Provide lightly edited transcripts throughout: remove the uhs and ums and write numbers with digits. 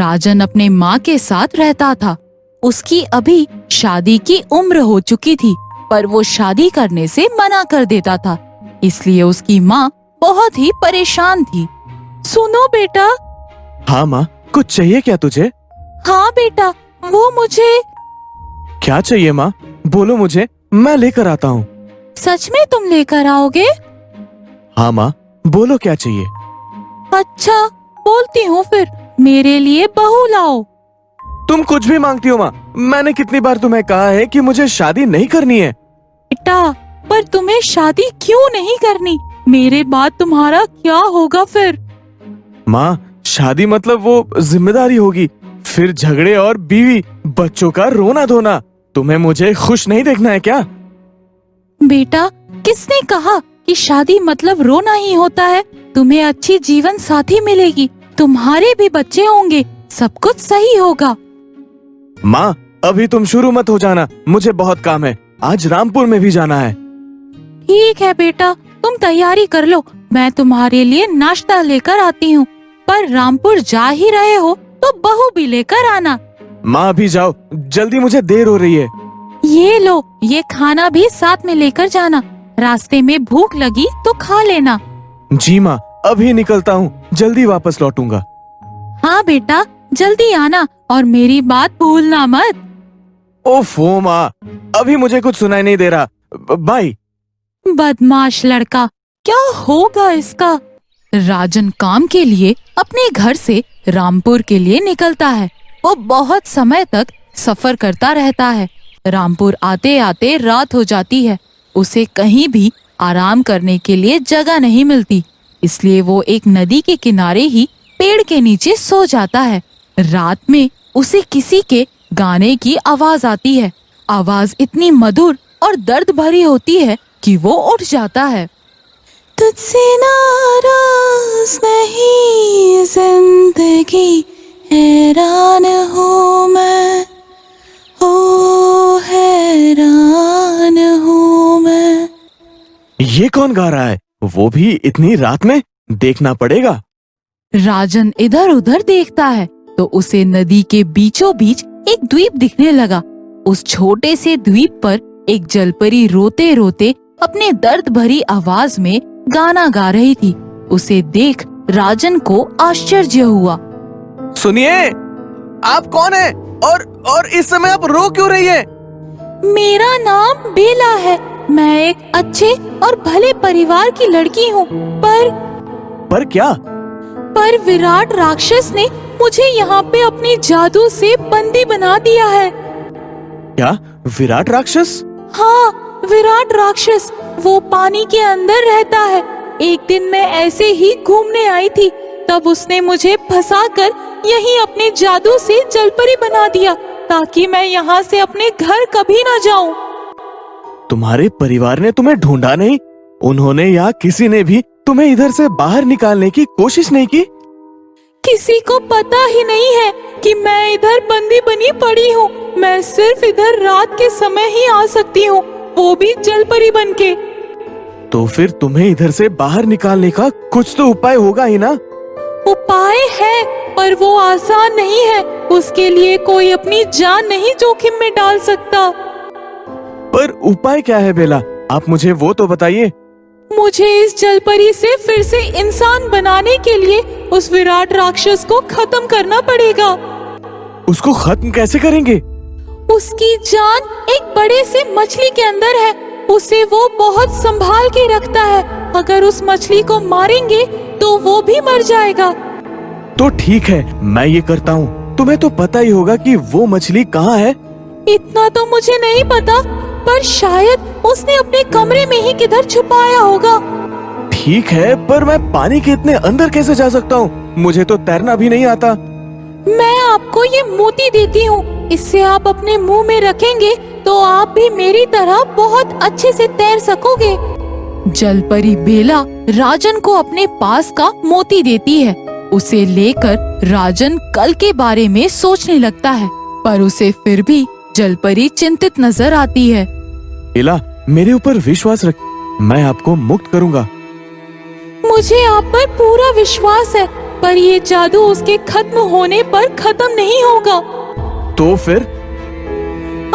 राजन अपने माँ के साथ रहता था। उसकी अभी शादी की उम्र हो चुकी थी, पर वो शादी करने से मना कर देता था, इसलिए उसकी माँ बहुत ही परेशान थी। सुनो बेटा। हाँ माँ, कुछ चाहिए क्या तुझे? हाँ बेटा, वो मुझे। क्या चाहिए माँ? बोलो मुझे, मैं लेकर आता हूँ। सच में तुम लेकर आओगे? हाँ माँ, बोलो क्या चाहिए। अच्छा, बोलती हूँ फिर, मेरे लिए बहू लाओ। तुम कुछ भी मांगती हो माँ। मैंने कितनी बार तुम्हें कहा है कि मुझे शादी नहीं करनी है। बेटा, पर तुम्हें शादी क्यों नहीं करनी? मेरे बाद तुम्हारा क्या होगा फिर? माँ, शादी मतलब वो जिम्मेदारी होगी, फिर झगड़े और बीवी बच्चों का रोना धोना। तुम्हें मुझे खुश नहीं देखना है क्या? बेटा, किसने कहा कि शादी मतलब रोना ही होता है? तुम्हें अच्छी जीवन साथी मिलेगी, तुम्हारे भी बच्चे होंगे, सब कुछ सही होगा। माँ, अभी तुम शुरू मत हो जाना, मुझे बहुत काम है। आज रामपुर में भी जाना है। ठीक है बेटा, तुम तैयारी कर लो, मैं तुम्हारे लिए नाश्ता लेकर आती हूँ। पर रामपुर जा ही रहे हो तो बहू भी लेकर आना। माँ अभी जाओ, जल्दी, मुझे देर हो रही है। ये लो, ये खाना भी साथ में लेकर जाना, रास्ते में भूख लगी तो खा लेना। जी माँ, अभी निकलता हूँ, जल्दी वापस लौटूंगा। हाँ बेटा, जल्दी आना और मेरी बात भूलना मत। ओफो माँ, अभी मुझे कुछ सुनाई नहीं दे रहा। बाय। बदमाश लड़का, क्या होगा इसका? राजन काम के लिए अपने घर से रामपुर के लिए निकलता है। वो बहुत समय तक सफर करता रहता है। रामपुर आते आते रात हो जाती है। उसे कहीं भी आराम करने के लिए जगह नहीं मिलती, इसलिए वो एक नदी के किनारे ही पेड़ के नीचे सो जाता है। रात में उसे किसी के गाने की आवाज आती है। आवाज इतनी मधुर और दर्द भरी होती है कि वो उठ जाता है। तुझसे नाराज नहीं जिंदगी, हैरान हूँ मैं, ओ हैरान हूँ मैं। ये कौन गा रहा है? वो भी इतनी रात में? देखना पड़ेगा। राजन इधर उधर देखता है तो उसे नदी के बीचों बीच एक द्वीप दिखने लगा। उस छोटे से द्वीप पर एक जलपरी रोते रोते अपने दर्द भरी आवाज में गाना गा रही थी। उसे देख राजन को आश्चर्य हुआ। सुनिए, आप कौन है? और इस समय आप रो क्यों रही है? मेरा नाम बेला है, मैं एक अच्छे और भले परिवार की लड़की हूँ, पर क्या? पर विराट राक्षस ने मुझे यहाँ पे अपनी जादू से बंदी बना दिया है। क्या, विराट राक्षस? हाँ, विराट राक्षस, वो पानी के अंदर रहता है। एक दिन मैं ऐसे ही घूमने आई थी, तब उसने मुझे फंसाकर यहीं अपने जादू से जलपरी बना दिया, ताकि मैं यहाँ से अपने घर कभी न जाऊं। तुम्हारे परिवार ने तुम्हें ढूंढा नहीं? उन्होंने या किसी ने भी तुम्हें इधर से बाहर निकालने की कोशिश नहीं की? किसी को पता ही नहीं है कि मैं इधर बंदी बनी पड़ी हूँ। मैं सिर्फ इधर रात के समय ही आ सकती हूँ, वो भी जलपरी बनके। तो फिर तुम्हें इधर से बाहर निकालने का कुछ तो उपाय होगा ही ना? उपाय है, पर वो आसान नहीं है। उसके लिए कोई अपनी जान नहीं जोखिम में डाल सकता। पर उपाय क्या है बेला? आप मुझे वो तो बताइए। मुझे इस जलपरी से फिर से इंसान बनाने के लिए उस विराट राक्षस को खत्म करना पड़ेगा। उसको खत्म कैसे करेंगे? उसकी जान एक बड़े से मछली के अंदर है, उसे वो बहुत संभाल के रखता है। अगर उस मछली को मारेंगे तो वो भी मर जाएगा। तो ठीक है, मैं ये करता हूँ। तुम्हें तो पता ही होगा कि वो मछली कहाँ है। इतना तो मुझे नहीं पता, पर शायद उसने अपने कमरे में ही किधर छुपाया होगा। ठीक है, पर मैं पानी के इतने अंदर कैसे जा सकता हूँ? मुझे तो तैरना भी नहीं आता। मैं आपको ये मोती देती हूँ, इससे आप अपने मुंह में रखेंगे तो आप भी मेरी तरह बहुत अच्छे से तैर सकोगे। जलपरी बेला राजन को अपने पास का मोती देती है। उसे लेकर राजन कल के बारे में सोचने लगता है, पर उसे फिर भी जलपरी चिंतित नजर आती है। बेला, मेरे ऊपर विश्वास रख, मैं आपको मुक्त करूंगा। मुझे आप पर पूरा विश्वास है, पर ये जादू उसके खत्म होने पर खत्म नहीं होगा। तो फिर?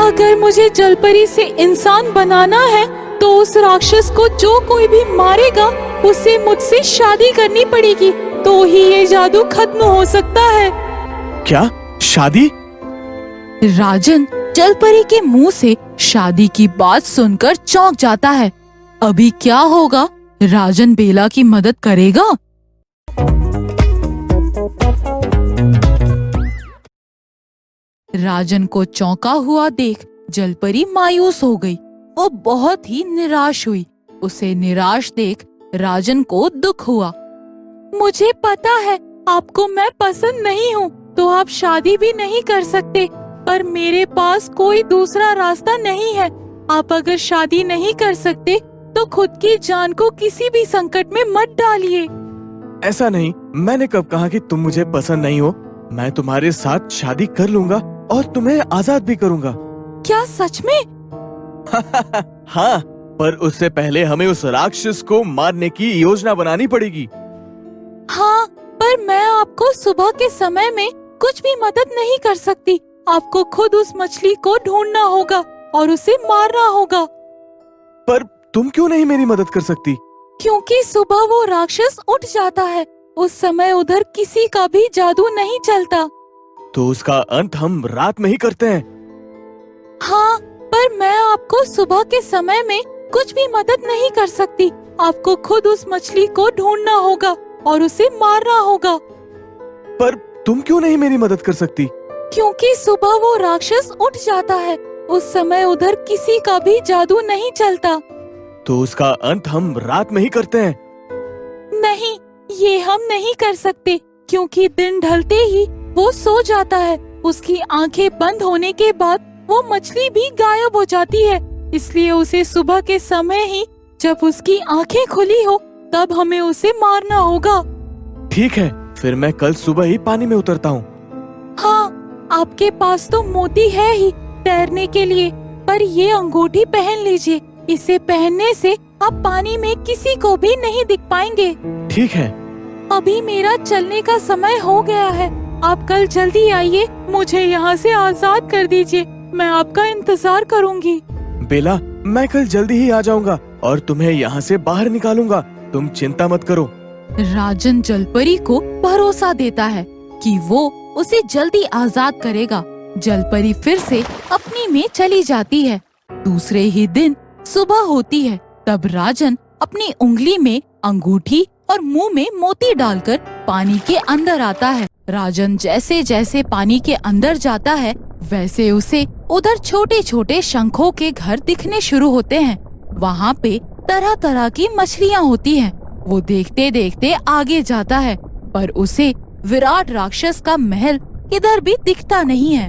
अगर मुझे जलपरी से इंसान बनाना है तो उस राक्षस को जो कोई भी मारेगा उसे मुझसे शादी करनी पड़ेगी, तो ही ये जादू खत्म हो सकता है। क्या शादी? राजन जलपरी के मुंह से शादी की बात सुनकर चौंक जाता है। अभी क्या होगा? राजन बेला की मदद करेगा? राजन को चौंका हुआ देख जलपरी मायूस हो गई। वो बहुत ही निराश हुई। उसे निराश देख राजन को दुख हुआ। मुझे पता है आपको मैं पसंद नहीं हूँ, तो आप शादी भी नहीं कर सकते, पर मेरे पास कोई दूसरा रास्ता नहीं है। आप अगर शादी नहीं कर सकते तो खुद की जान को किसी भी संकट में मत डालिए। ऐसा नहीं, मैंने कब कहा कि तुम मुझे पसंद नहीं हो। मैं तुम्हारे साथ शादी कर लूंगा और तुम्हें आजाद भी करूंगा। क्या सच में? हाँ, पर उससे पहले हमें उस राक्षस को मारने की योजना बनानी पड़ेगी। हाँ, पर मैं आपको सुबह के समय में कुछ भी मदद नहीं कर सकती। आपको खुद उस मछली को ढूंढना होगा और उसे मारना होगा। पर तुम क्यों नहीं मेरी मदद कर सकती? क्योंकि सुबह वो राक्षस उठ जाता है। उस समय उधर किसी का भी जादू नहीं चलता। तो उसका अंत हम रात में ही करते हैं। हाँ, पर मैं आपको सुबह के समय में कुछ भी मदद नहीं कर सकती। आपको खुद उस मछली को ढूंढना होगा और उसे मारना होगा। पर तुम क्यों नहीं मेरी मदद कर सकती? क्योंकि सुबह वो राक्षस उठ जाता है। उस समय उधर किसी का भी जादू नहीं चलता। तो उसका अंत हम रात में ही करते हैं। नहीं, ये हम नहीं कर सकते, क्योंकि दिन ढलते ही वो सो जाता है। उसकी आंखें बंद होने के बाद वो मछली भी गायब हो जाती है। इसलिए उसे सुबह के समय ही, जब उसकी आंखें खुली हो, तब हमें उसे मारना होगा। ठीक है, फिर मैं कल सुबह ही पानी में उतरता हूँ। हाँ, आपके पास तो मोती है ही तैरने के लिए, पर ये अंगूठी पहन लीजिए। इसे पहनने से आप पानी में किसी को भी नहीं दिख पाएंगे। ठीक है। अभी मेरा चलने का समय हो गया है। आप कल जल्दी आइए, मुझे यहाँ से आजाद कर दीजिए। मैं आपका इंतजार करूँगी। बेला, मैं कल जल्दी ही आ जाऊंगा और तुम्हें यहाँ से बाहर निकालूंगा। तुम चिंता मत करो। राजन जलपरी को भरोसा देता है कि वो उसे जल्दी आजाद करेगा। जलपरी फिर से अपनी में चली जाती है। दूसरे ही दिन सुबह होती है। तब राजन अपनी उंगली में अंगूठी और मुंह में मोती डालकर पानी के अंदर आता है। राजन जैसे जैसे पानी के अंदर जाता है, वैसे उसे उधर छोटे छोटे शंखों के घर दिखने शुरू होते हैं। वहाँ पे तरह तरह की मछलियाँ होती हैं। वो देखते देखते आगे जाता है, पर उसे विराट राक्षस का महल किधर भी दिखता नहीं है।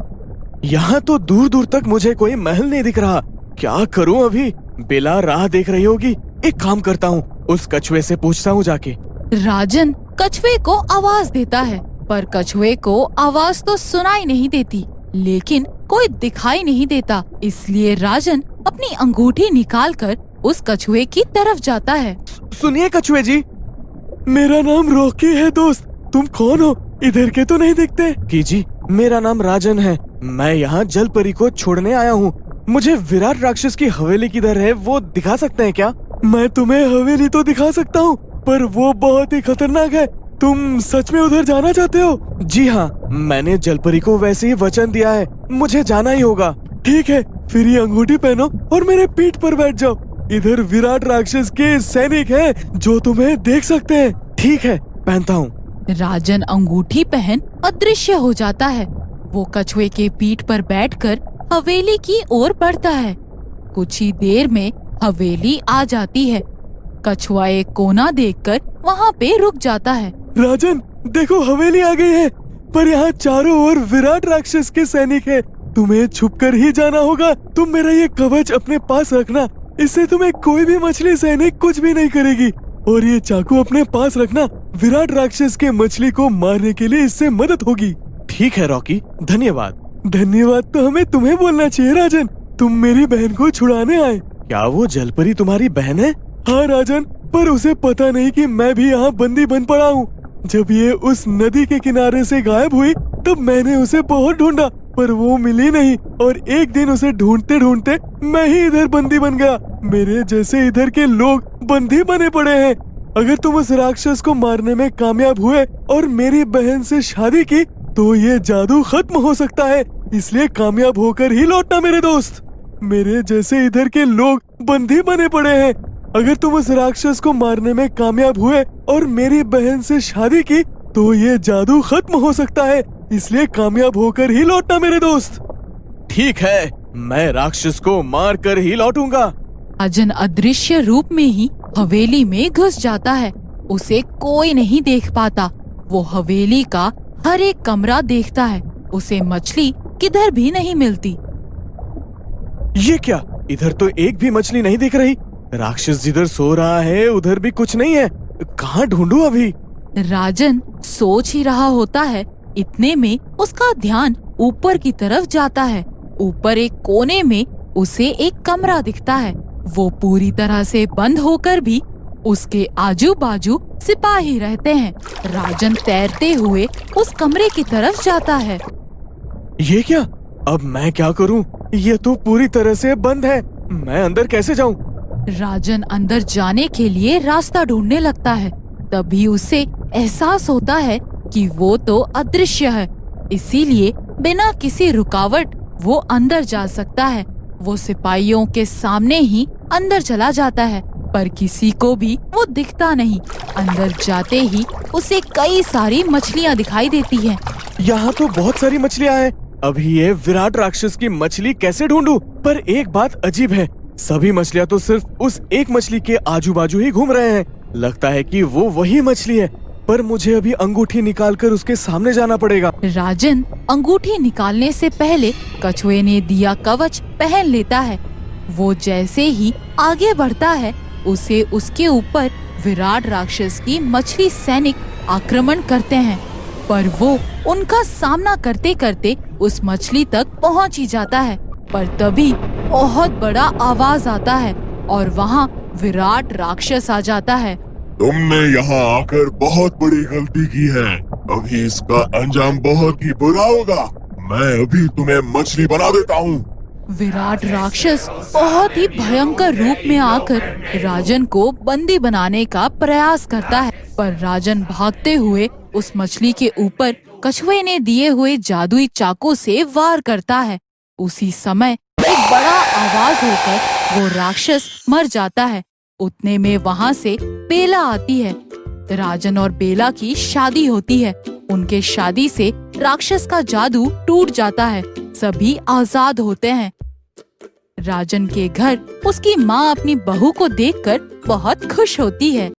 यहाँ तो दूर दूर तक मुझे कोई महल नहीं दिख रहा। क्या करूँ अभी? बेला राह देख रही होगी। एक काम करता हूँ, उस कछुए से पूछता हूँ जाके। राजन कछुए को आवाज देता है, पर कछुए को आवाज तो सुनाई नहीं देती, लेकिन कोई दिखाई नहीं देता। इसलिए राजन अपनी अंगूठी निकालकर उस कछुए की तरफ जाता है। सुनिए कछुए जी, मेरा नाम रॉकी है दोस्त। तुम कौन हो? इधर के तो नहीं दिखते। की जी, मेरा नाम राजन है। मैं यहाँ जलपरी को छोड़ने आया हूँ। मुझे विराट राक्षस की हवेली किधर है वो दिखा सकते हैं क्या? मैं तुम्हें हवेली तो दिखा सकता हूँ, पर वो बहुत ही खतरनाक है। तुम सच में उधर जाना चाहते हो? जी हाँ, मैंने जलपरी को वैसे ही वचन दिया है। मुझे जाना ही होगा। ठीक है, फिर ये अंगूठी पहनो और मेरे पीठ पर बैठ जाओ। इधर विराट राक्षस के सैनिक हैं जो तुम्हें देख सकते हैं। ठीक है, पहनता हूँ। राजन अंगूठी पहन अदृश्य हो जाता है। वो कछुए के पीठ पर बैठकर हवेली की ओर बढ़ता है। कुछ ही देर में हवेली आ जाती है। कछुआ एक कोना देखकर वहाँ पे रुक जाता है। राजन देखो, हवेली आ गई है, पर यहाँ चारों ओर विराट राक्षस के सैनिक हैं। तुम्हें छुपकर ही जाना होगा। तुम मेरा ये कवच अपने पास रखना, इससे तुम्हें कोई भी मछली सैनिक कुछ भी नहीं करेगी। और ये चाकू अपने पास रखना, विराट राक्षस के मछली को मारने के लिए इससे मदद होगी। ठीक है रॉकी, धन्यवाद। धन्यवाद तो हमें तुम्हें बोलना चाहिए राजन। तुम मेरी बहन को छुड़ाने आए। क्या वो जलपरी तुम्हारी बहन है? हाँ राजन, पर उसे पता नहीं कि मैं भी यहाँ बंदी बन पड़ा हूँ। जब ये उस नदी के किनारे से गायब हुई तब मैंने उसे बहुत ढूंढा पर वो मिली नहीं और एक दिन उसे ढूंढते ढूंढते मैं ही इधर बंदी बन गया। मेरे जैसे इधर के लोग बंदी बने पड़े हैं। अगर तुम उस राक्षस को मारने में कामयाब हुए और मेरी बहन से शादी की तो ये जादू खत्म हो सकता है, इसलिए कामयाब होकर ही लौटना मेरे दोस्त। मेरे जैसे इधर के लोग बंदी बने पड़े हैं। अगर तुम उस राक्षस को मारने में कामयाब हुए और मेरी बहन से शादी की तो ये जादू खत्म हो सकता है, इसलिए कामयाब होकर ही लौटना मेरे दोस्त। ठीक है, मैं राक्षस को मार कर ही लौटूंगा। राजन अदृश्य रूप में ही हवेली में घुस जाता है। उसे कोई नहीं देख पाता। वो हवेली का हर एक कमरा देखता है। उसे मछली किधर भी नहीं मिलती। ये क्या, इधर तो एक भी मछली नहीं दिख रही। राक्षस जिधर सो रहा है उधर भी कुछ नहीं है। कहाँ ढूंढूं अभी? राजन सोच ही रहा होता है, इतने में उसका ध्यान ऊपर की तरफ जाता है। ऊपर एक कोने में उसे एक कमरा दिखता है। वो पूरी तरह से बंद होकर भी उसके आजू बाजू सिपाही रहते हैं। राजन तैरते हुए उस कमरे की तरफ जाता है। ये क्या, अब मैं क्या करूं? ये तो पूरी तरह से बंद है। मैं अंदर कैसे जाऊं? राजन अंदर जाने के लिए रास्ता ढूंढने लगता है। तभी उसे एहसास होता है कि वो तो अदृश्य है, इसीलिए बिना किसी रुकावट वो अंदर जा सकता है। वो सिपाहियों के सामने ही अंदर चला जाता है, पर किसी को भी वो दिखता नहीं। अंदर जाते ही उसे कई सारी मछलियाँ दिखाई देती हैं। यहाँ तो बहुत सारी मछलियाँ हैं। अभी ये विराट राक्षस की मछली कैसे ढूंढूं? पर एक बात अजीब है, सभी मछलियाँ तो सिर्फ उस एक मछली के आजू बाजू ही घूम रहे हैं। लगता है कि वो वही मछली है, पर मुझे अभी अंगूठी निकालकर उसके सामने जाना पड़ेगा। राजन अंगूठी निकालने से पहले कछुए ने दिया कवच पहन लेता है। वो जैसे ही आगे बढ़ता है, उसे उसके ऊपर विराट राक्षस की मछली सैनिक आक्रमण करते हैं, पर वो उनका सामना करते करते उस मछली तक पहुंच ही जाता है। पर तभी बहुत बड़ा आवाज आता है और वहाँ विराट राक्षस आ जाता है। तुमने यहाँ आकर बहुत बड़ी गलती की है। अभी इसका अंजाम बहुत ही बुरा होगा। मैं अभी तुम्हें मछली बना देता हूँ। विराट राक्षस बहुत ही भयंकर रूप में आकर राजन को बंदी बनाने का प्रयास करता है, पर राजन भागते हुए उस मछली के ऊपर कछुए ने दिए हुए जादुई चाकू से वार करता है। उसी समय एक बड़ा आवाज होकर वो राक्षस मर जाता है। उतने में वहाँ से बेला आती है। राजन और बेला की शादी होती है। उनके शादी से राक्षस का जादू टूट जाता है। सभी आजाद होते हैं। राजन के घर उसकी माँ अपनी बहू को देखकर बहुत खुश होती है।